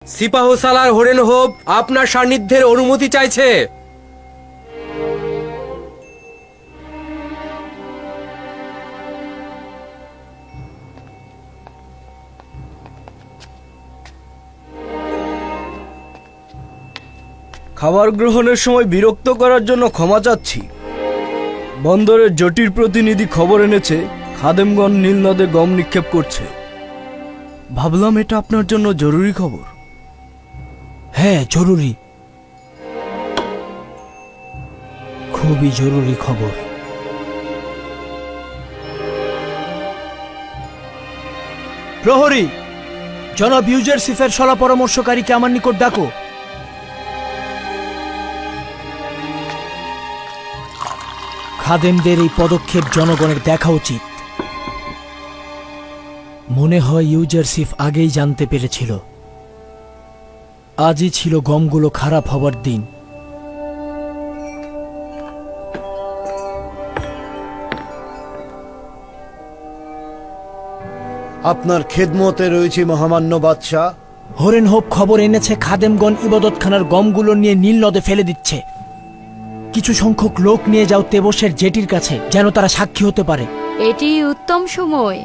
সিপাহসালার horn hope আপনার সান্নিধ্যের অনুমতি চাইছে। খাবার গ্রহণের সময় বিরক্ত করার জন্য ক্ষমা চাচ্ছি। বন্দরের জটির প্রতিনিধি খবর এনেছে খাদেমগণ নীল নদে গম নিক্ষেপ করছে। ভাবলাম এটা আপনার জন্য জরুরি খবর। হ্যাঁ, জরুরি, খুবই জরুরি খবর। প্রহরী, জনাব ইউজারশিফের সলা পরামর্শকারীকে আমার নিকট ডাকো। খাদেমদের এই পদক্ষেপ জনগণের দেখা উচিত। মনে হয় ইউজারশিফ আগেই জানতে পেরেছিল। আজই ছিল গমগুলো খারাপ হবার দিন। আপনার খেদমতে রয়েছে মহামান্য বাদশাহ। হরেন হোপ খবর এনেছে খাদেমগণ ইবাদতখানার গমগুলো নিয়ে নীল নদে ফেলে দিচ্ছে। কিছু সংখ্যক লোক নিয়ে যাও তেবসের জেটির কাছে, যেন তারা সাক্ষী হতে পারে। এটি উত্তম সময়।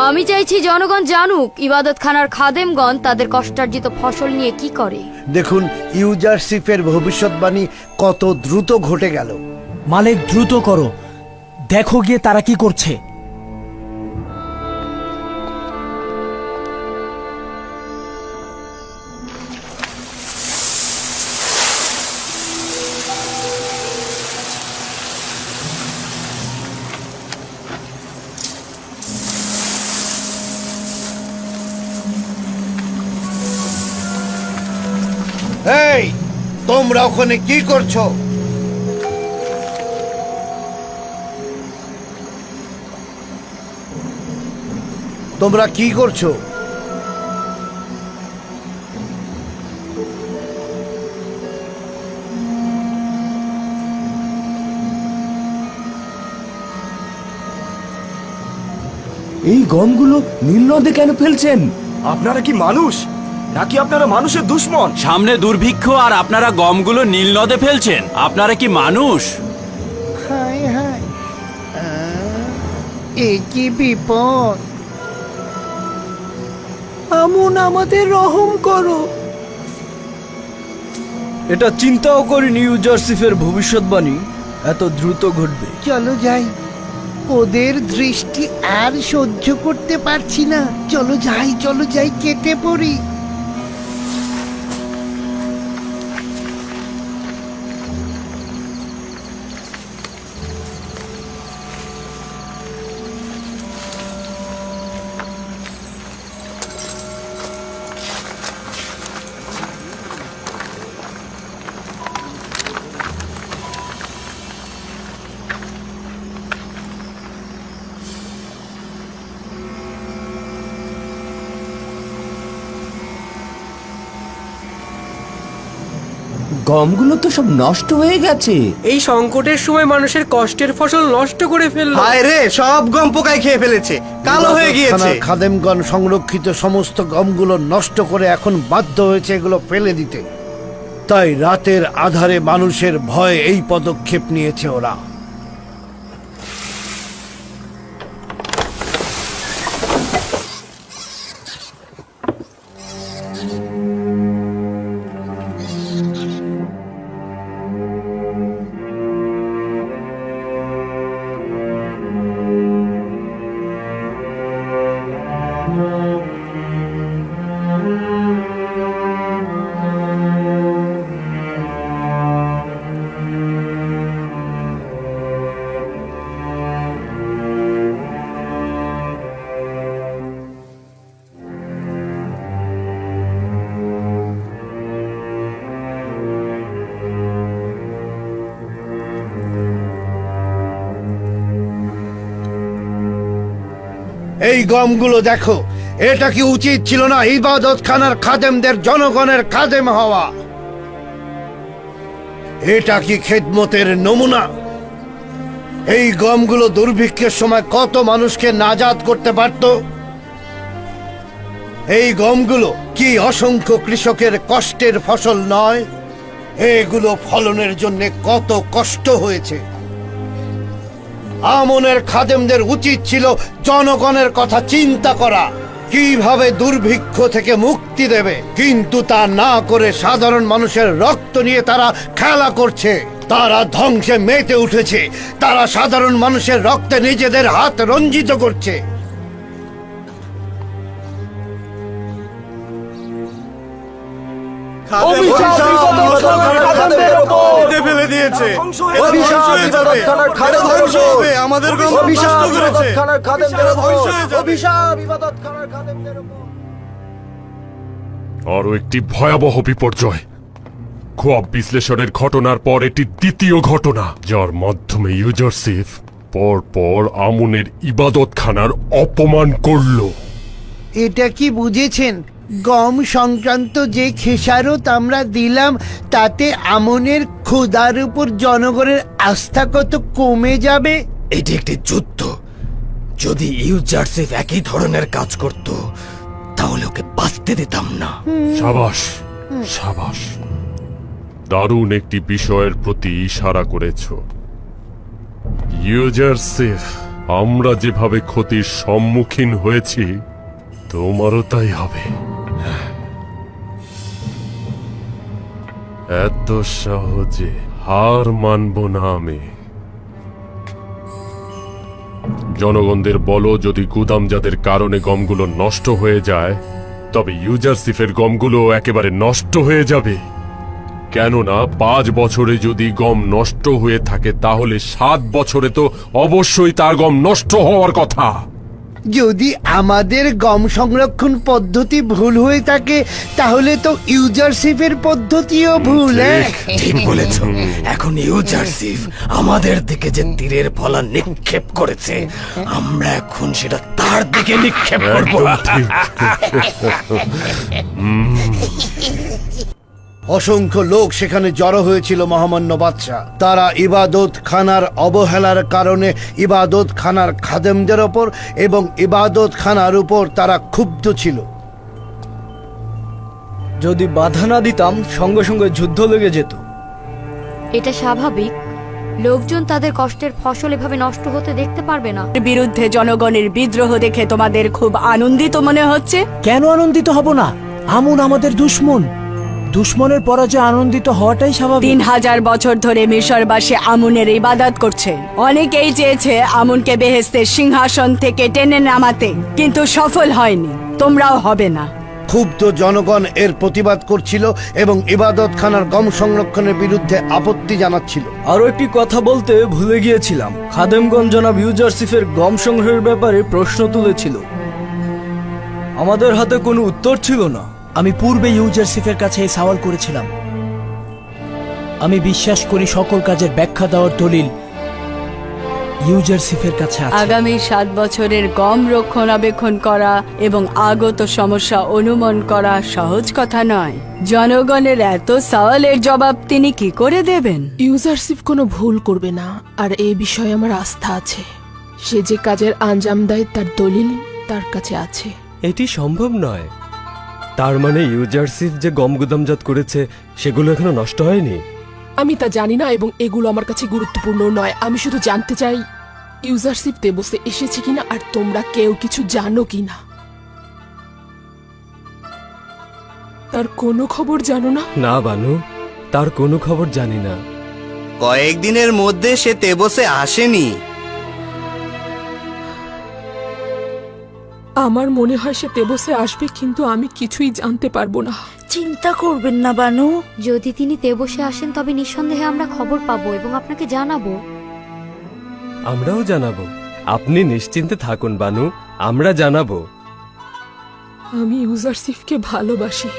আমি চাইছি জনগণ জানুক ইবাদতখানার খাদেমগণ তাদের কষ্টার্জিত ফসল নিয়ে কি করে। দেখুন ইউজারশিফের ভবিষ্যৎবাণী কত দ্রুত ঘটে গেল। মালিক, দ্রুত করো, দেখো গিয়ে তারা কি করছে। এই, তোমরা ওখানে কি করছো? তোমরা কি করছো? এই গমগুলো নীল নদে কেন ফেলছেন? আপনারা কি মানুষ নাকি আপনারা মানুষের দুশ্মন? সামনে দুর্ভিক্ষ আর আপনারা গমগুলো নীল নদে ফেলছেন। আপনারা কি মানুষ? হায় হায়, এ কি বিপদ! আমুন, আমাদের রহম করো। এটা চিন্তাও করিনি ইউজারশিফের ভবিষ্যৎবাণী এত দ্রুত ঘটবে। চলো যাই, ওদের দৃষ্টি আর সহ্য করতে পারছি না। চলো যাই, চলো যাই, কেটে পড়ি। গমগুলো তো সব নষ্ট হয়ে গেছে। এই সংকটের সময় মানুষের কষ্টের ফসল নষ্ট করে ফেললো। হায় রে, সব গম পোকায় খেয়ে ফেলেছে, কালো হয়ে গিয়েছে। ইবাদতখানার খাদেমগণ সংরক্ষিত সমস্ত গমগুলো নষ্ট করে এখন বাধ্য হয়েছে এগুলো ফেলে দিতে। তাই রাতের আধারে মানুষের ভয়ে এই পদক্ষেপ নিয়েছে ওরা। এই গমগুলো দেখো, এটা কি উচিত ছিল না ইবাদতখানার খাদেমদের জনগণের খাদেম হওয়া? এটা কি খেদমতের নমুনা? এই গমগুলো দুর্ভিক্ষের সময় কত মানুষকে নাজাত করতে পারত। এই গমগুলো কি অসংখ্য কৃষকের কষ্টের ফসল নয়? এগুলো ফলনের জন্য কত কষ্ট হয়েছে। আমনের খাদেমদের উচিত ছিল জনগণের কথা চিন্তা করা, কিভাবে দুর্ভিক্ষ থেকে মুক্তি দেবে, কিন্তু তা না করে সাধারণ মানুষের রক্ত নিয়ে তারা খেলা করছে। তারা ধ্বংসে মেতে উঠেছে। তারা সাধারণ মানুষের রক্তে নিজেদের হাত রঞ্জিত করছে। ফেলে দিয়েছে। ধ্বংস হয়ে যাবে। এটা ধ্বংস হবে। আমাদের গম নষ্ট করেছে। এটা ধ্বংস হয়ে যাবে। আরো একটি ভয়াবহ বিপর্যয়। খোয়াব বিশ্লেষণের ঘটনার পর এটি দ্বিতীয় ঘটনা, যার মাধ্যমে ইউজারশিপ পরপর আমুনের ইবাদতখানার অপমান করল। এটা কি বুঝেছেন? গম সংক্রান্ত যে খেসারত আমরা দিলাম তাতে আমনের ক্ষুধার উপর জনগণের আস্থা কত কমে যাবে। এটি একটি যুদ্ধ। যদি ইউজারশিপ একই ধরনের কাজ করত তাহলে ওকে বাঁচতে দিতাম না। সাবাস সাবাস, দারুণ একটি বিষয়ের প্রতি ইশারা করেছ। ইউজারশিপ, আমরা যেভাবে ক্ষতির সম্মুখীন হয়েছি তোমারও তাই হবে। এত সহজে হার মানব না আমি। জনগণদের বলো, যদি গুদামজাদের কারণে গমগুলো নষ্ট হয়ে যায় তবে ইউজারশিপের গমগুলো একেবারে নষ্ট হয়ে যাবে। কেননা 5 বছরে যদি গম নষ্ট হয়ে থাকে তাহলে 7 বছরে তো অবশ্যই তার গম নষ্ট হওয়ার কথা। যদি আমাদের গম সংরক্ষণ পদ্ধতি ভুল হয়ে থাকে তাহলে তো ইউজারশিপের পদ্ধতিও ভুল। ঠিক বলেছ। এখন ইউজারশিপ আমাদের দিকে যে তীরের ফলা নিক্ষেপ করেছে, আমরা এখন সেটা তার দিকে নিক্ষেপ করব। অসংখ্য লোক সেখানে জড়ো হয়েছিল মহামান্য বাদশাহ। তারা ইবাদত খানার অবহেলার কারণে ইবাদত খানার খাদেমদের ওপর এবং ইবাদত খানার উপর তারা ক্ষুব্ধ ছিল। যদি বাধা না দিতাম সঙ্গে সঙ্গে যুদ্ধ লেগে যেত। এটা স্বাভাবিক। লোকজন তাদের কষ্টের ফসল এভাবে নষ্ট হতে দেখতে পারবে না। বিরুদ্ধে জনগণের বিদ্রোহ দেখে তোমাদের খুব আনন্দিত মনে হচ্ছে। কেন আনন্দিত হব না? আমন আমাদের দুশ্মন। দুশ্মনের পরাজয় আনন্দিত হওয়াটাই স্বাভাবিক। 3000 বছর ধরে মিশরবাসী আমুনের ইবাদত করছে। অনেকেই চেয়েছে আমুনকে বেহেশতের সিংহাসন থেকে টেনে নামাতে, কিন্তু সফল হয়নি। তোমরাও হবে না। ক্ষুব্ধ জনগণ এর প্রতিবাদ করছিল এবং ইবাদত খানার গম সংরক্ষণের বিরুদ্ধে আপত্তি জানাচ্ছিল। আরো একটি কথা বলতে ভুলে গিয়েছিলাম। খাদেমগণ জনাব ইউজারশিপের গম সংগ্রহের ব্যাপারে প্রশ্ন তুলেছিল। আমাদের হাতে কোনো উত্তর ছিল না। আমি পূর্বে ইউজারশিপের কাছে এই সওয়াল করেছিলাম। আমি বিশ্বাস করি সকল কাজের ব্যাখ্যা দেওয়ার দলিল ইউজারশিপের কাছে আছে। আগামী 7 বছরের গম রক্ষণাবেক্ষণ করা এবং আগত সমস্যা অনুমান করা সহজ কথা নয়। জনগণের এত সওয়ালের জবাব তিনি কি করে দেবেন? ইউজারশিপ কোনো ভুল করবে না, আর এই বিষয়ে আমার আস্থা আছে। সে যে কাজের আঞ্জাম দেয় তার দলিল তার কাছে আছে। এটি সম্ভব নয়। তার মানে ইউজারশিপ যে গম গুদামজাত করেছে সেগুলো এখনো নষ্ট হয়নি? আমি তা জানি না এবং এগুলো আমার কাছে গুরুত্বপূর্ণ নয়। আমি শুধু জানতে চাই ইউজারশিপ তেবসে এসেছে কিনা আর তোমরা কেউ কিছু জানো কিনা। তার কোনো খবর জানো না? না বানু, তার কোনো খবর জানি না। কয়েকদিনের মধ্যে সে তেবসে আসেনি। আমার মনে হয় সে তেবসে আসবে, কিন্তু আমি কিছুই জানতে পারবো না। চিন্তা করবেন না বানু। যদি তিনি তেবসে আসেন তবে নিঃসন্দেহে আমরা খবর পাবো এবং আপনাকে জানাবো। আমরাও জানাবো। আপনি নিশ্চিন্তে থাকুন বানু, আমরা জানাবো। আমি ইউজারশিপকে ভালোবাসি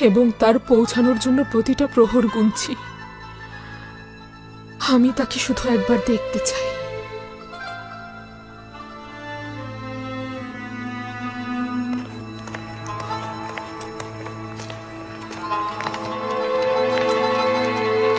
এবং তার পৌঁছানোর জন্য প্রতিটা প্রহর গুনছি। আমি তাকে শুধু একবার দেখতে চাই।